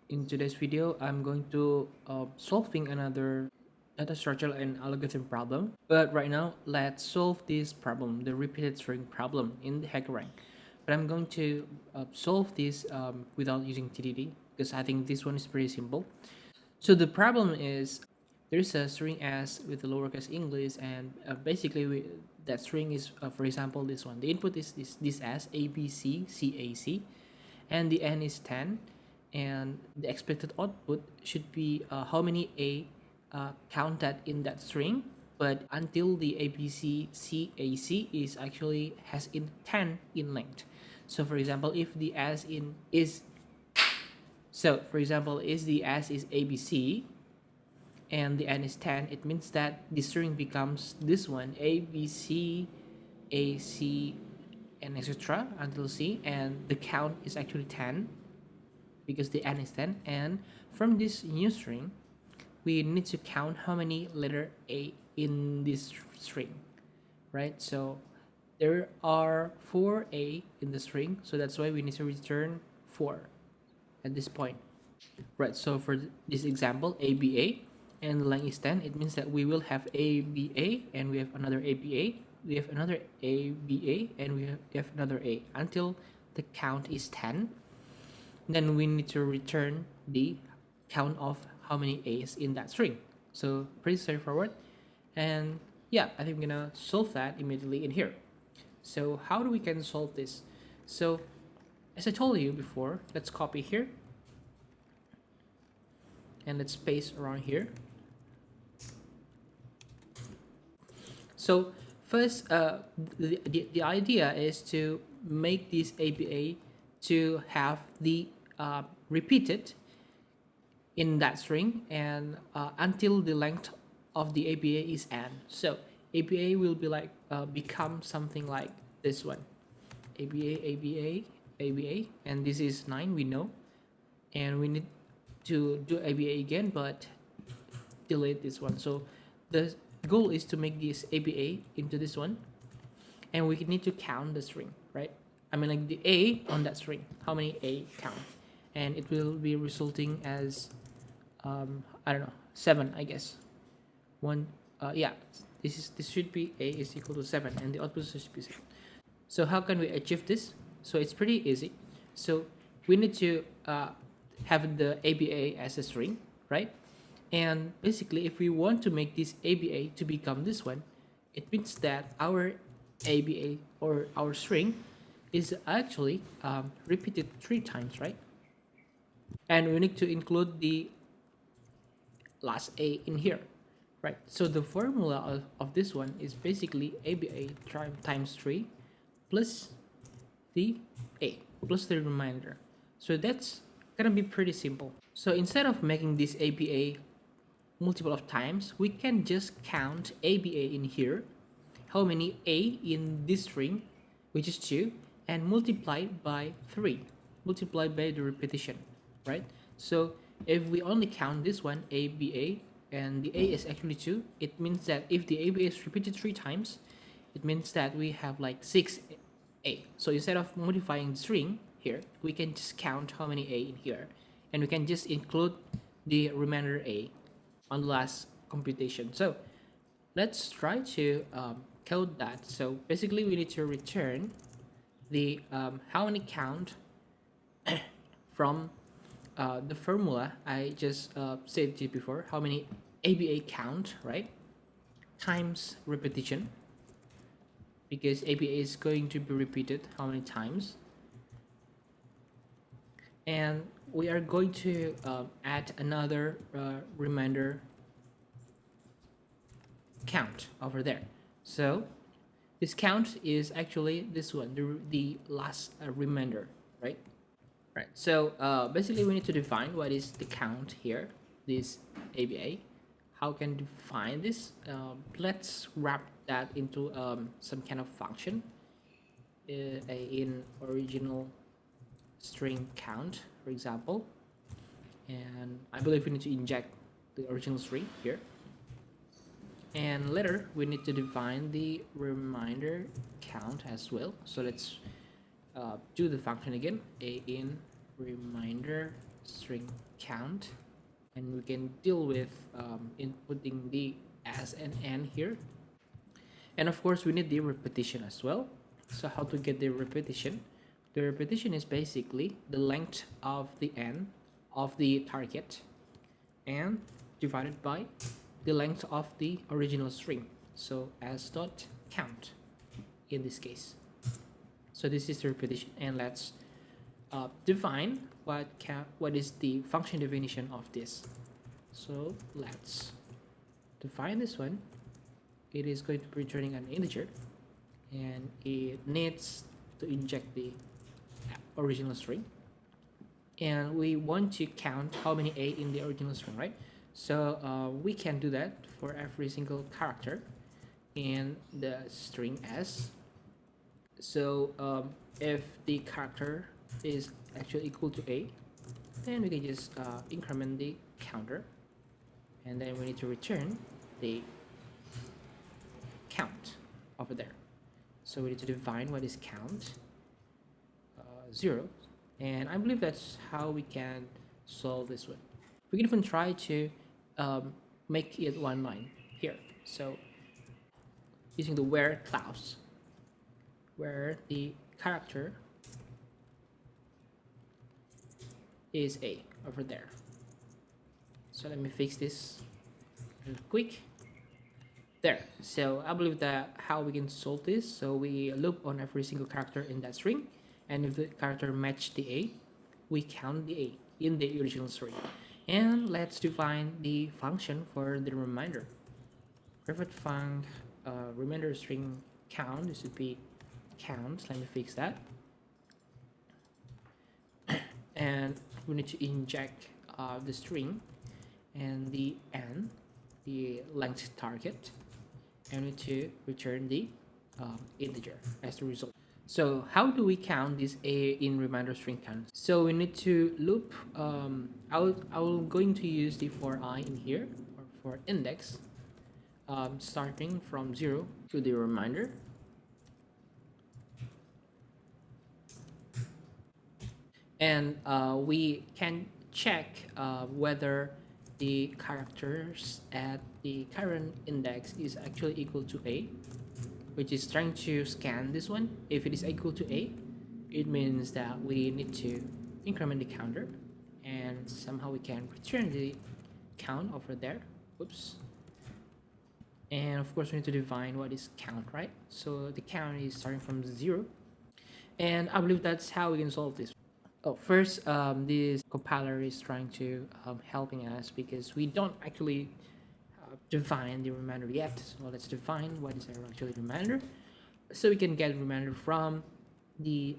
In today's video, I'm going to solving another data structure and algorithm problem. But right now, let's solve this problem, the repeated string problem in the HackerRank. But I'm going to solve this without using TDD because I think this one is pretty simple. So the problem is there's a string s with the lowercase English, and that string is, for example, this one. The input is this s a b c c a c, and the n is 10, and the expected output should be how many a counted in that string, but until the abccac is actually has in 10 in length. So for example, if the s in is so for example is the s is abc and the n is 10, it means that the string becomes this one, abc ac and etc until c, and the count is actually 10 because the n is 10. And from this new string, we need to count how many letter a in this string, right? So there are 4a in the string, so that's why we need to return 4 at this point, right? So for this example, aba and the length is 10, it means that we will have aba and we have another aba, we have another aba, and we have another a until the count is 10. Then we need to return the count of how many a's in that string. So pretty straightforward. And yeah, I think we're gonna solve that immediately in here. So how do we can solve this? So as I told you before, let's copy here and let's paste around here. So first, the idea is to make this ABA to have the repeated in that string, and until the length of the ABA is n. So ABA will be like become something like this one, ABA, ABA, ABA, and this is 9, we know, and we need to do ABA again, but delete this one. So the goal is to make this ABA into this one, and we need to count the string, right? I mean, like the A on that string, how many A count, and it will be resulting as I don't know, 7, I guess. One, yeah, this should be A is equal to 7, and the output should be 7. So how can we achieve this? So it's pretty easy. So we need to have the ABA as a string, right? And basically, if we want to make this ABA to become this one, it means that our ABA or our string is actually repeated 3 times, right? And we need to include the last A in here, right? So the formula of this one is basically ABA times 3 plus the A plus the remainder. So that's gonna be pretty simple. So instead of making this ABA multiple of times, we can just count ABA in here, how many A in this string, which is 2, and multiply by 3, multiply by the repetition, right? So if we only count this one, ABA, and the A is actually 2, it means that if the ABA is repeated 3 times, it means that we have like 6A. So instead of modifying the string here, we can just count how many A in here, and we can just include the remainder A on the last computation. So let's try to code that. So basically we need to return the how many count from the formula I just said to you before, how many ABA count, right, times repetition, because ABA is going to be repeated how many times, and we are going to add another remainder count over there. So this count is actually this one, the last remainder, right? Right. So basically, we need to define what is the count here, this ABA. How can define this? Let's wrap that into some kind of function in original string count, for example. And I believe we need to inject the original string here. And later, we need to define the remainder count as well. So let's do the function again, a in remainder string count, and we can deal with inputting the s and n here. And of course we need the repetition as well. So how to get the repetition? The repetition is basically the length of the n of the target and divided by the length of the original string. So s dot count in this case. So this is the repetition, and let's define what is the function definition of this. So let's define this one. It is going to be returning an integer, and it needs to inject the original string, and we want to count how many a in the original string, right? So we can do that for every single character in the string s. So if the character is actually equal to a, then we can just increment the counter, and then we need to return the count over there. So we need to define what is count, 0, and I believe that's how we can solve this one. We can even try to make it one line here. So using the where clause, where the character is a over there. So let me fix this real quick. There. So I believe that how we can solve this. So we loop on every single character in that string, and if the character match the a, we count the a in the original string. And let's define the function for the reminder. Private func reminder string count. This would be count. Let me fix that. And we need to inject the string and the n, the length target, and we need to return the integer as the result. So how do we count this a in reminder string count? So we need to loop. I'm going to use the for I in here, or for index, starting from 0 to the reminder. And we can check whether the characters at the current index is actually equal to a, which is trying to scan this one. If it is equal to a, it means that we need to increment the counter, and somehow we can return the count over there. Oops. And of course we need to define what is count, right? So the count is starting from 0, and I believe that's how we can solve this. Oh, first, this compiler is trying to helping us because we don't actually define the reminder yet. So let's define what is actually reminder, so we can get reminder from the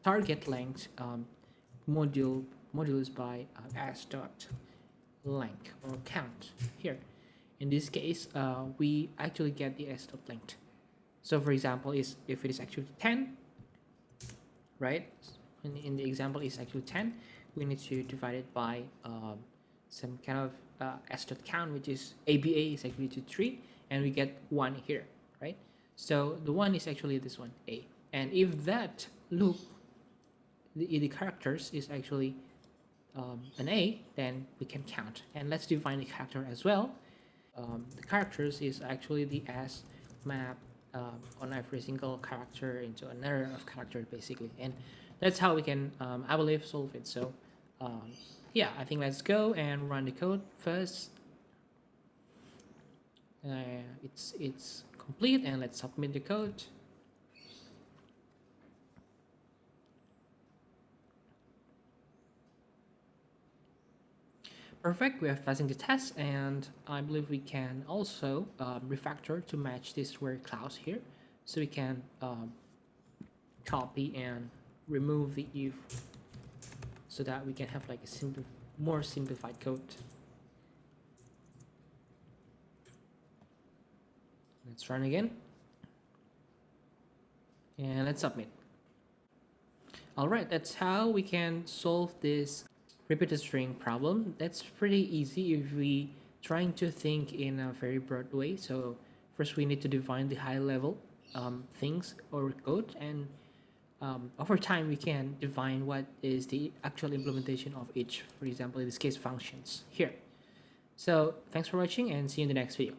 target length modulus by s dot length or count here. In this case, we actually get the s dot length. So for example, if it is actually 10, right? In the example is actually 10, we need to divide it by some kind of s dot count, which is aba is actually to 3, and we get 1 here, right? So the 1 is actually this one, a. And if that loop, the characters is actually an a, then we can count. And let's define the character as well. The characters is actually the s map on every single character into an array of characters basically, and that's how we can I believe solve it. So yeah, I think let's go and run the code first. It's complete, and let's submit the code. Perfect, we are passing the test, and I believe we can also refactor to match this where clause here, so we can copy and remove the if, so that we can have like a more simplified code. Let's run again, and let's submit. All right, that's how we can solve this repeated string problem. That's pretty easy if we trying to think in a very broad way. So first we need to define the high level things or code, and over time we can define what is the actual implementation of each, for example, in this case, functions here. So thanks for watching and see you in the next video.